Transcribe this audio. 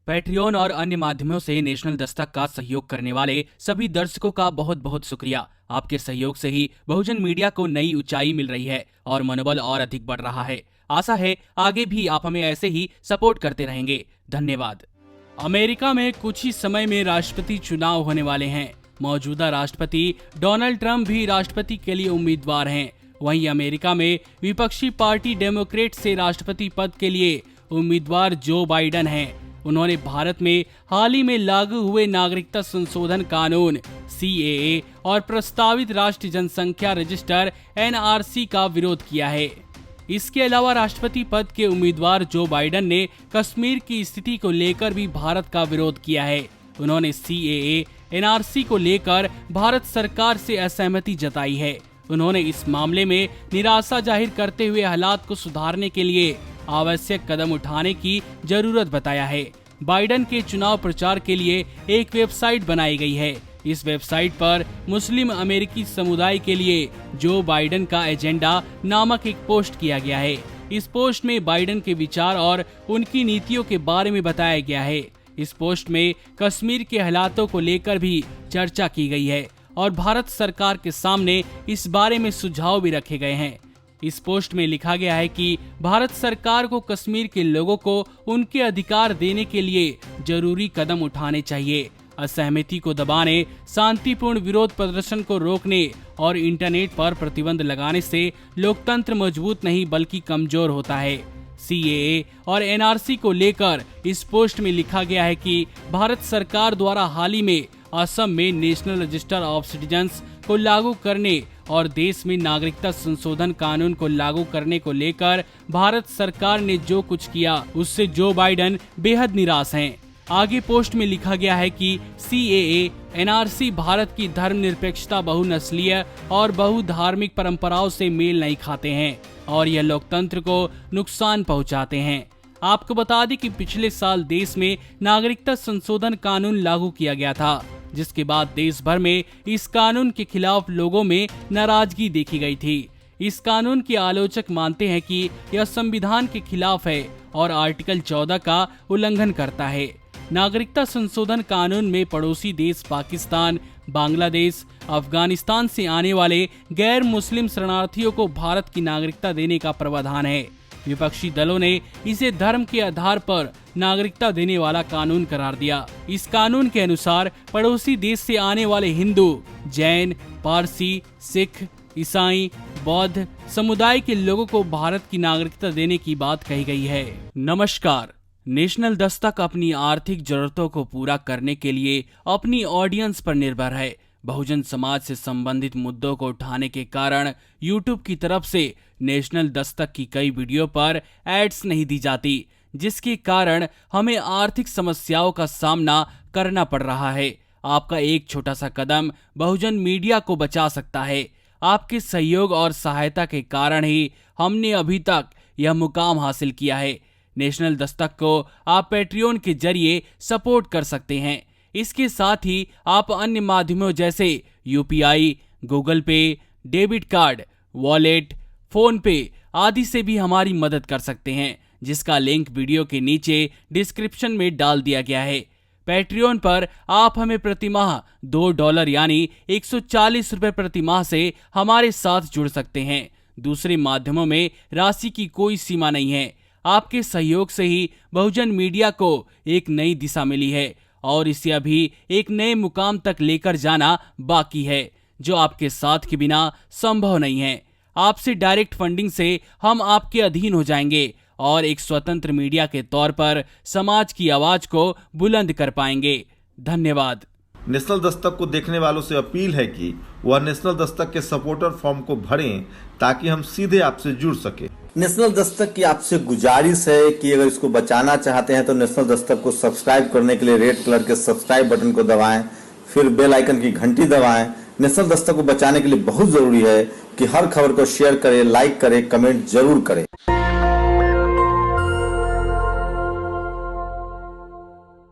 Patreon और अन्य माध्यमों से नेशनल दस्तक का सहयोग करने वाले सभी दर्शकों का बहुत बहुत शुक्रिया। आपके सहयोग से ही बहुजन मीडिया को नई ऊंचाई मिल रही है और मनोबल और अधिक बढ़ रहा है। आशा है आगे भी आप हमें ऐसे ही सपोर्ट करते रहेंगे। धन्यवाद। अमेरिका में कुछ ही समय में राष्ट्रपति चुनाव होने वाले हैं। मौजूदा राष्ट्रपति डोनाल्ड ट्रंप भी राष्ट्रपति के लिए उम्मीदवार हैं। वहीं अमेरिका में विपक्षी पार्टी डेमोक्रेट से राष्ट्रपति पद के लिए उम्मीदवार जो बाइडेन हैं। उन्होंने भारत में हाल ही में लागू हुए नागरिकता संशोधन कानून CAA और प्रस्तावित राष्ट्रीय जनसंख्या रजिस्टर NRC का विरोध किया है। इसके अलावा राष्ट्रपति पद के उम्मीदवार जो बाइडेन ने कश्मीर की स्थिति को लेकर भी भारत का विरोध किया है। उन्होंने CAA NRC को लेकर भारत सरकार से असहमति जताई है। उन्होंने इस मामले में निराशा जाहिर करते हुए हालात को सुधारने के लिए आवश्यक कदम उठाने की जरूरत बताया है। बाइडेन के चुनाव प्रचार के लिए एक वेबसाइट बनाई गई है। इस वेबसाइट पर मुस्लिम अमेरिकी समुदाय के लिए जो बाइडेन का एजेंडा नामक एक पोस्ट किया गया है। इस पोस्ट में बाइडेन के विचार और उनकी नीतियों के बारे में बताया गया है। इस पोस्ट में कश्मीर के हालातों को लेकर भी चर्चा की गई है और भारत सरकार के सामने इस बारे में सुझाव भी रखे गए हैं। इस पोस्ट में लिखा गया है कि भारत सरकार को कश्मीर के लोगों को उनके अधिकार देने के लिए जरूरी कदम उठाने चाहिए। असहमति को दबाने, शांतिपूर्ण विरोध प्रदर्शन को रोकने और इंटरनेट पर प्रतिबंध लगाने से लोकतंत्र मजबूत नहीं बल्कि कमजोर होता है। CAA और NRC को लेकर इस पोस्ट में लिखा गया है कि भारत सरकार द्वारा हाल ही में असम में नेशनल रजिस्टर ऑफ सिटीजन्स को लागू करने और देश में नागरिकता संशोधन कानून को लागू करने को लेकर भारत सरकार ने जो कुछ किया उससे जो बाइडेन बेहद निराश हैं। आगे पोस्ट में लिखा गया है कि CAA NRC भारत की धर्मनिरपेक्षता, बहुनस्लीय और बहुधार्मिक परंपराओं से मेल नहीं खाते हैं और यह लोकतंत्र को नुकसान पहुंचाते हैं। आपको बता दें कि पिछले साल देश में नागरिकता संशोधन कानून लागू किया गया था, जिसके बाद देश भर में इस कानून के खिलाफ लोगों में नाराजगी देखी गई थी। इस कानून के आलोचक मानते हैं कि यह संविधान के खिलाफ है और आर्टिकल 14 का उल्लंघन करता है। नागरिकता संशोधन कानून में पड़ोसी देश पाकिस्तान, बांग्लादेश, अफगानिस्तान से आने वाले गैर मुस्लिम शरणार्थियों को भारत की नागरिकता देने का प्रावधान है। विपक्षी दलों ने इसे धर्म के आधार पर नागरिकता देने वाला कानून करार दिया। इस कानून के अनुसार पड़ोसी देश से आने वाले हिंदू, जैन, पारसी, सिख, ईसाई, बौद्ध समुदाय के लोगों को भारत की नागरिकता देने की बात कही गई है। नमस्कार। नेशनल दस्तक अपनी आर्थिक जरूरतों को पूरा करने के लिए अपनी ऑडियंस पर निर्भर है। बहुजन समाज से संबंधित मुद्दों को उठाने के कारण YouTube की तरफ से नेशनल दस्तक की कई वीडियो पर एड्स नहीं दी जाती, जिसके कारण हमें आर्थिक समस्याओं का सामना करना पड़ रहा है। आपका एक छोटा सा कदम बहुजन मीडिया को बचा सकता है। आपके सहयोग और सहायता के कारण ही हमने अभी तक यह मुकाम हासिल किया है। नेशनल दस्तक को आप पैट्रियन के जरिए सपोर्ट कर सकते हैं। इसके साथ ही आप अन्य माध्यमों जैसे UPI, गूगल पे, डेबिट कार्ड, वॉलेट, फोन पे आदि से भी हमारी मदद कर सकते हैं, जिसका लिंक वीडियो के नीचे डिस्क्रिप्शन में डाल दिया गया है। पैट्रियन पर आप हमें प्रतिमाह $2 यानी 140 रुपए प्रति माह से हमारे साथ जुड़ सकते हैं। दूसरे माध्यमों में राशि की कोई सीमा नहीं है। आपके सहयोग से ही बहुजन मीडिया को एक नई दिशा मिली है और इसे अभी एक नए मुकाम तक लेकर जाना बाकी है, जो आपके साथ के बिना संभव नहीं है। आपसे डायरेक्ट फंडिंग से हम आपके अधीन हो जाएंगे और एक स्वतंत्र मीडिया के तौर पर समाज की आवाज को बुलंद कर पाएंगे। धन्यवाद। नेशनल दस्तक को देखने वालों से अपील है कि वह नेशनल दस्तक के सपोर्टर फॉर्म को भरें ताकि हम सीधे आपसे जुड़ सके। नेशनल दस्तक की आपसे गुजारिश है कि अगर इसको बचाना चाहते हैं तो नेशनल दस्तक को सब्सक्राइब करने के लिए रेड कलर के सब्सक्राइब बटन को दबाएं, फिर बेल आइकन की घंटी दबाएं। नेशनल दस्तक को बचाने के लिए बहुत जरूरी है कि हर खबर को शेयर करें, लाइक करें, कमेंट जरूर करें।